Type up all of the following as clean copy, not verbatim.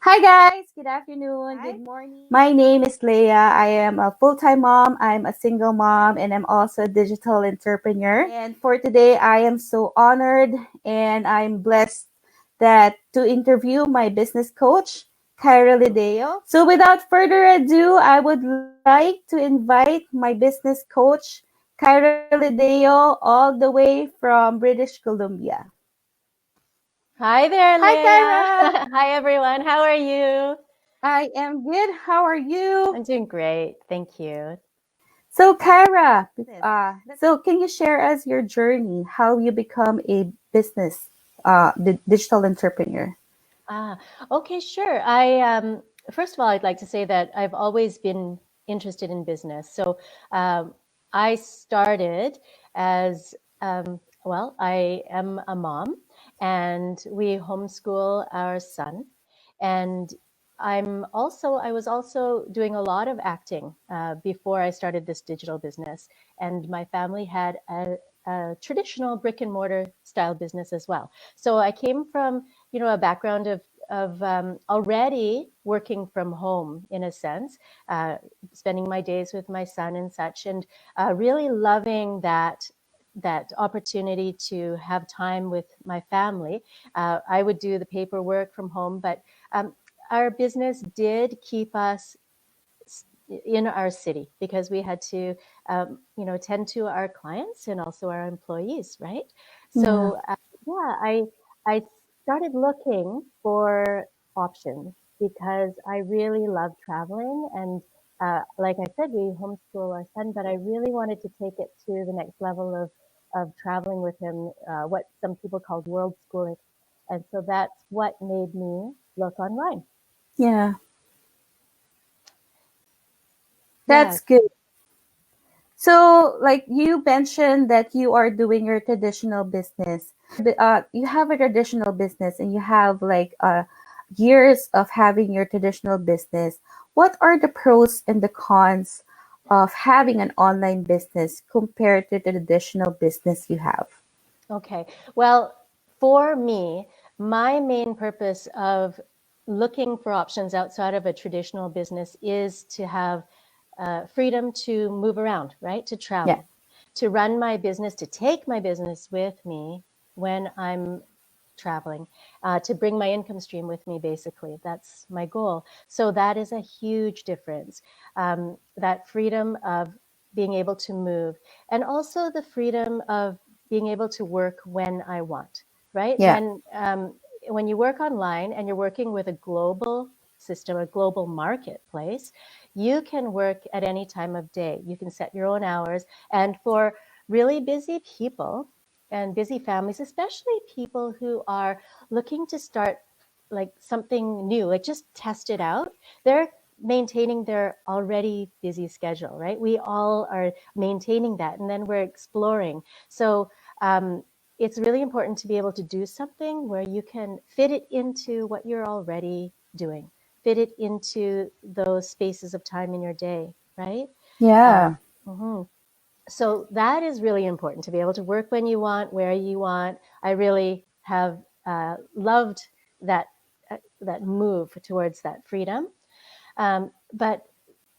Hi guys, good afternoon, Hi. good morning. My name is Leah. I am a full-time mom, I'm a single mom, and I'm also a digital entrepreneur. And for today, I am so honored and I'm blessed that to interview my business coach, Kyra Lideo. So without further ado, I would like to invite my business coach, Kyra Lideo, all the way from British Columbia. Hi there, Hi Leah. Kyra, Hi, everyone. How are you? I am good. How are you? I'm doing great. Thank you. So, Kyra, Yes. so can you share us your journey, how you become a business digital entrepreneur? Ah, okay, sure. First of all, I'd like to say that I've always been interested in business. So, I started as, I am a mom and we homeschool our son. And I was also doing a lot of acting before I started this digital business. And my family had a traditional brick and mortar style business as well. So I came from a background of already working from home in a sense, spending my days with my son and such, and really loving that opportunity to have time with my family. I would do the paperwork from home, but um, our business did keep us in our city because we had to, tend to our clients and also our employees, right? Yeah. So yeah, I started looking for options because I really love traveling and. Like I said, we homeschool our son, but I really wanted to take it to the next level of traveling with him, what some people called world schooling. And so that's what made me look online. Yeah, Yeah. that's good. So, like you mentioned that you are doing your traditional business. You have a traditional business and you have like years of having your traditional business. What are the pros and the cons of having an online business compared to the traditional business you have? Okay. Well, for me, my main purpose of looking for options outside of a traditional business is to have freedom to move around, right? To Yeah. travel, to run my business, to take my business with me when I'm traveling, to bring my income stream with me, basically. That's my goal. So that is a huge difference. That freedom of being able to move, and also the freedom of being able to work when I want, right? Yeah. When you work online and you're working with a global system, a global marketplace, you can work at any time of day. You can set your own hours. And for really busy people and busy families, especially people who are looking to start like something new, like just test it out, they're maintaining their already busy schedule, right? We all are maintaining that, and then we're exploring. So um, it's really important to be able to do something where you can fit it into what you're already doing, fit it into those spaces of time in your day, right? Uh, Yeah. mhm. So that is really important to be able to work when you want, where you want. I really have loved that move towards that freedom. But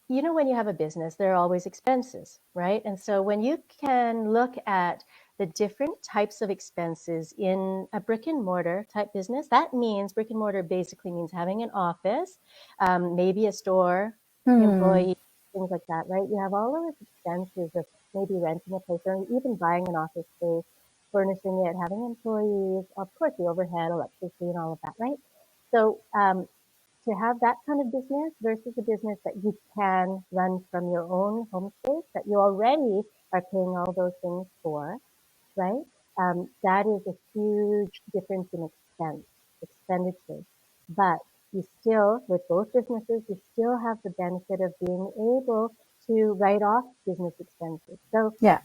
when you have a business, there are always expenses, right? And so when you can look at the different types of expenses in a brick and mortar type business, that means brick and mortar basically means having an office, maybe a store, Hmm. employee, things like that, right? You have all of those expenses of maybe renting a place or even buying an office space, furnishing it, having employees, of course, the overhead, electricity, and all of that, right? So to have that kind of business versus a business that you can run from your own home space that you already are paying all those things for, right? That is a huge difference in expenditure. But you still, with both businesses, you still have the benefit of being able to write off business expenses. So, Yeah.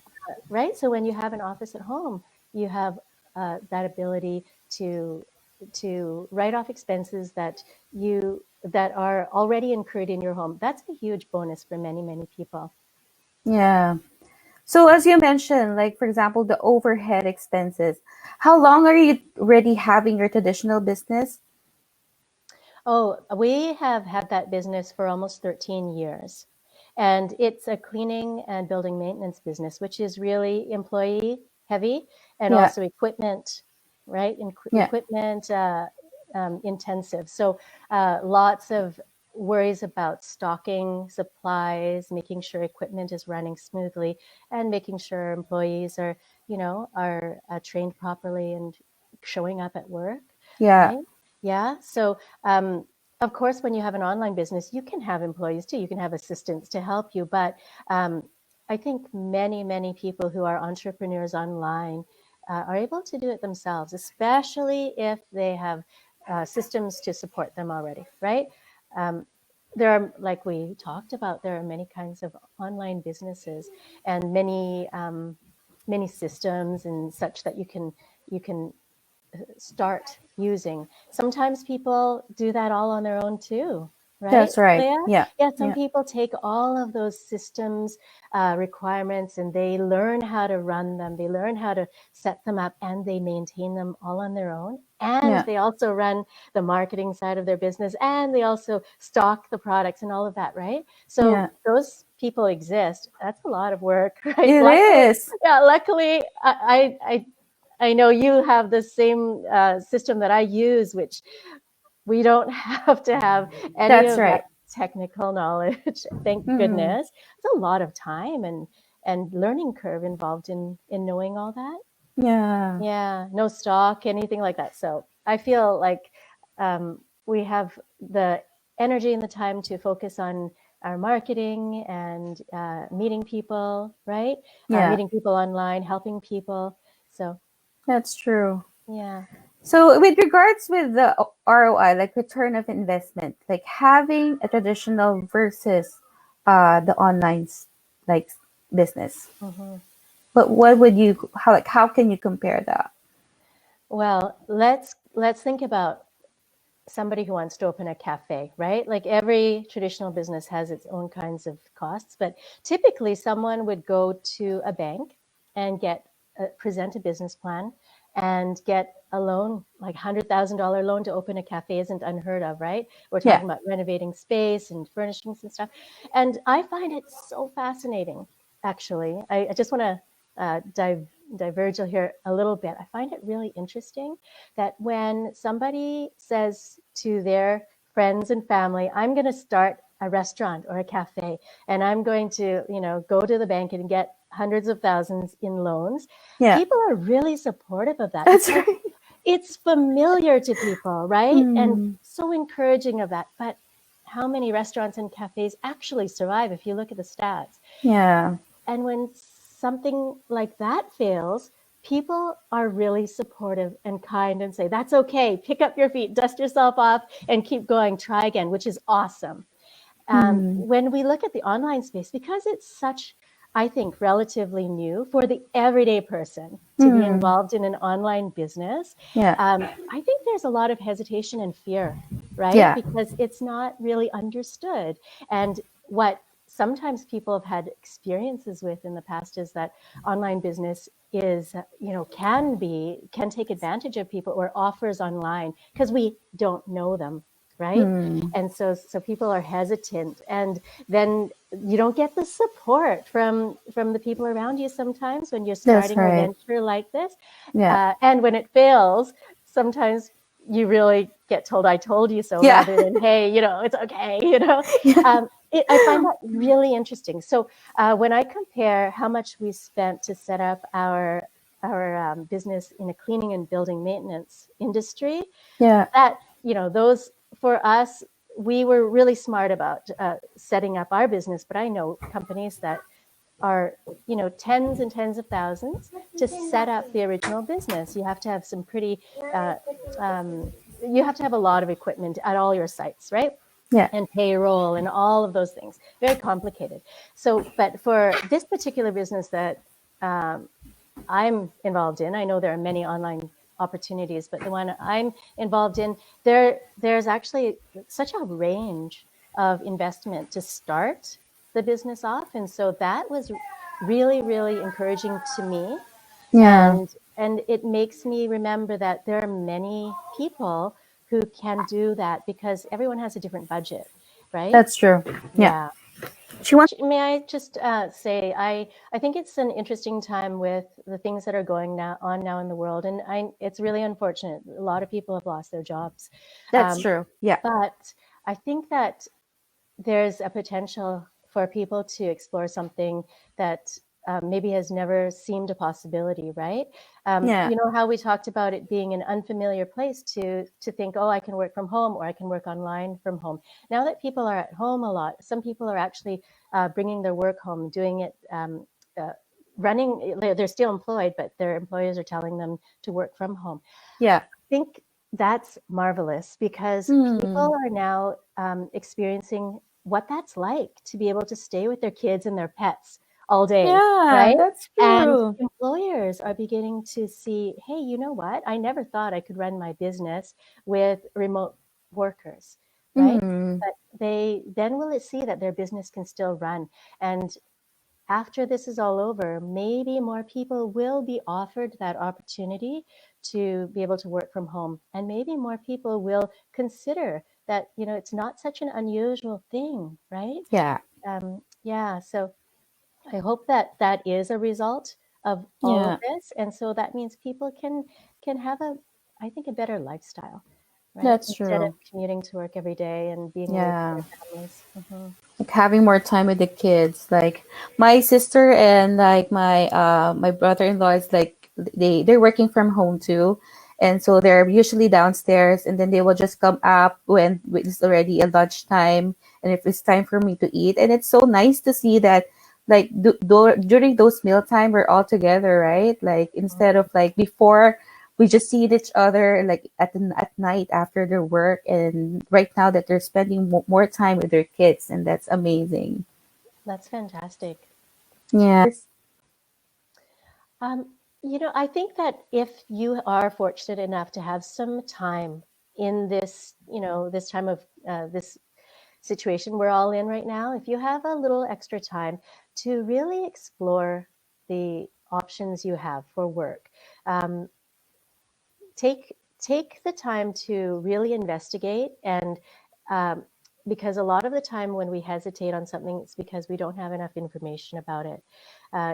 right? So when you have an office at home, you have that ability to write off expenses that are already incurred in your home. That's a huge bonus for many people. Yeah. So as you mentioned, like for example, the overhead expenses. How long are you already having your traditional business? Oh, we have had that business for almost 13 years. And it's a cleaning and building maintenance business, which is really employee heavy and Yeah. also equipment, right? Yeah. Equipment intensive. So lots of worries about stocking supplies, making sure equipment is running smoothly, and making sure employees are, are trained properly and showing up at work, Yeah. right? Yeah. So, of course, when you have an online business, you can have employees too. You can have assistants to help you. But I think many, many people who are entrepreneurs online are able to do it themselves, especially if they have systems to support them already, right? Um, there are, like we talked about, there are many kinds of online businesses and many systems and such that you can start using. Sometimes people do that all on their own too, right, That's right. Leah? Yeah. Yeah, some Yeah. people take all of those systems requirements and they learn how to run them, they learn how to set them up, and they maintain them all on their own. And Yeah. they also run the marketing side of their business, and they also stock the products and all of that, right? So Yeah. those people exist. That's a lot of work, right? It Luckily, is. yeah, luckily I know you have the same system that I use, which we don't have to have any That's of that right. technical knowledge. Thank Mm. goodness. It's a lot of time and learning curve involved in knowing all that. Yeah. Yeah, no stock, anything like that. So I feel like we have the energy and the time to focus on our marketing and meeting people, right? Yeah. Meeting people online, helping people. So That's true. yeah. So with regards with the ROI, like return of investment, like having a traditional versus the online like business. Mhm. But what would you how can you compare that? Well, let's think about somebody who wants to open a cafe, right? Like every traditional business has its own kinds of costs, but typically someone would go to a bank and present a business plan and get a loan, like $100,000 loan to open a cafe isn't unheard of, right? We're Yeah. talking about renovating space and furnishings and stuff. And I find it so fascinating, actually. I just want to diverge here a little bit. I find it really interesting that when somebody says to their friends and family, I'm going to start a restaurant or a cafe, and I'm going to, go to the bank and get hundreds of thousands in loans, Yeah. people are really supportive of that That's because right. it's familiar to people, right? And Mm. so encouraging of that. But how many restaurants and cafes actually survive if you look at the stats? Yeah. And when something like that fails, people are really supportive and kind and say, that's okay, pick up your feet, dust yourself off, and keep going, try again, which is awesome. Mm. When we look at the online space, because it's such, I think, relatively new for the everyday person to be Mm. involved in an online business, Yeah. I think there's a lot of hesitation and fear, right? Yeah. Because it's not really understood. And what sometimes people have had experiences with in the past is that online business is, can take advantage of people or offers online because we don't know them, right? Mm. And so people are hesitant, and then you don't get the support from the people around you sometimes when you're That's starting a right. venture like this. Yeah. And when it fails, sometimes you really get told, I told you so, Yeah. rather than, hey, it's okay. Yeah. I find that really interesting. So when I compare how much we spent to set up our business in a cleaning and building maintenance industry, Yeah. that those, for us, we were really smart about setting up our business. But I know companies that are tens and tens of thousands to set up the original business. You have to have some pretty uh, you have to have a lot of equipment at all your sites, right? Yeah. And payroll and all of those things, very complicated. So but for this particular business that I'm involved in, I know there are many online opportunities, but the one I'm involved in, there's actually such a range of investment to start the business off. And so that was really, really encouraging to me. Yeah. And it makes me remember that there are many people who can do that, because everyone has a different budget, right? That's true. Yeah. She wants. May I just say, I think it's an interesting time with the things that are going on now in the world, and it's really unfortunate. A lot of people have lost their jobs. That's true. Yeah. But I think that there's a potential for people to explore something that maybe has never seemed a possibility, right? Yeah. You know how we talked about it being an unfamiliar place to think, oh, I can work from home, or I can work online from home. Now that people are at home a lot, some people are actually bringing their work home, doing it, running. They're still employed, but their employers are telling them to work from home. Yeah. I think that's marvelous, because people are now experiencing what that's like to be able to stay with their kids and their pets all day, Yeah, right? that's And true. employers are beginning to see, hey, you know what? I never thought I could run my business with remote workers, right? But they then will see that their business can still run. And after this is all over, maybe more people will be offered that opportunity to be able to work from home. And maybe more people will consider that, you know, it's not such an unusual thing, right? Yeah. Yeah. So I hope that that is a result of all of this. And so that means people can have I think, a better lifestyle, right? That's Instead of true. commuting to work every day and being away from Yeah. their families. Like having more time with the kids. Like my sister and like my brother-in-law is like they're working from home too. And so they're usually downstairs and then they will just come up when it's already a lunchtime and if it's time for me to eat. And it's so nice to see that like during those mealtime we're all together, right? Like instead of like before we just see each other like at night after their work, and right now that they're spending more time with their kids, and that's amazing. That's fantastic. Yeah. You know, I think that if you are fortunate enough to have some time in this, you know, this time of this situation we're all in right now, if you have a little extra time to really explore the options you have for work, take the time to really investigate. And because a lot of the time when we hesitate on something, it's because we don't have enough information about it.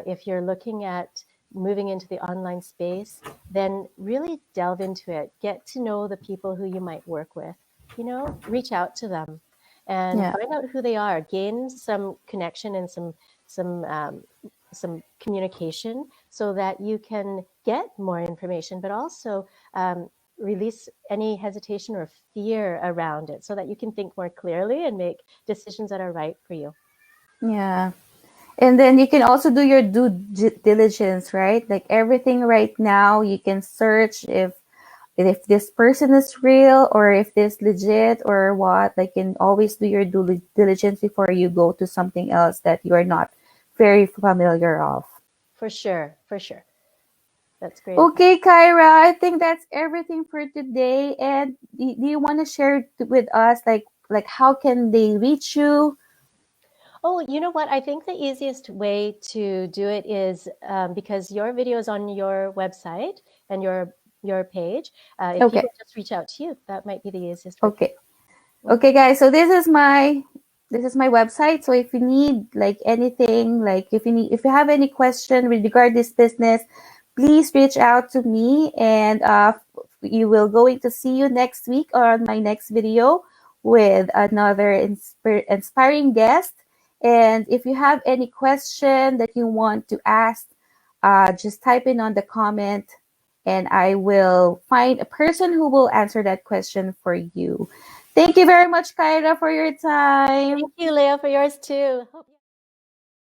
If you're looking at moving into the online space, then really delve into it. Get to know the people who you might work with. You know, reach out to them and Yeah. find out who they are. Gain some connection and some communication so that you can get more information, but also release any hesitation or fear around it so that you can think more clearly and make decisions that are right for you. Yeah. And then you can also do your due diligence, right? Like everything right now, you can search if this person is real or if this legit or what. Like, you can always do your due diligence before you go to something else that you are not very familiar of. For sure, for sure. That's great. Okay, Kyra, I think that's everything for today. And do you want to share with us like how can they reach you? Oh, you know what? I think the easiest way to do it is because your video is on your website and your page. If Okay. people just reach out to you, that might be the easiest way. Okay. Okay, guys. So this is my website. So if you need like anything, like if you have any question with regard this business, please reach out to me, and you will going to see you next week on my next video with another inspiring guest. And if you have any question that you want to ask, just type in on the comment, and I will find a person who will answer that question for you. Thank you very much, Kyra, for your time. Thank you, Leo, for yours too.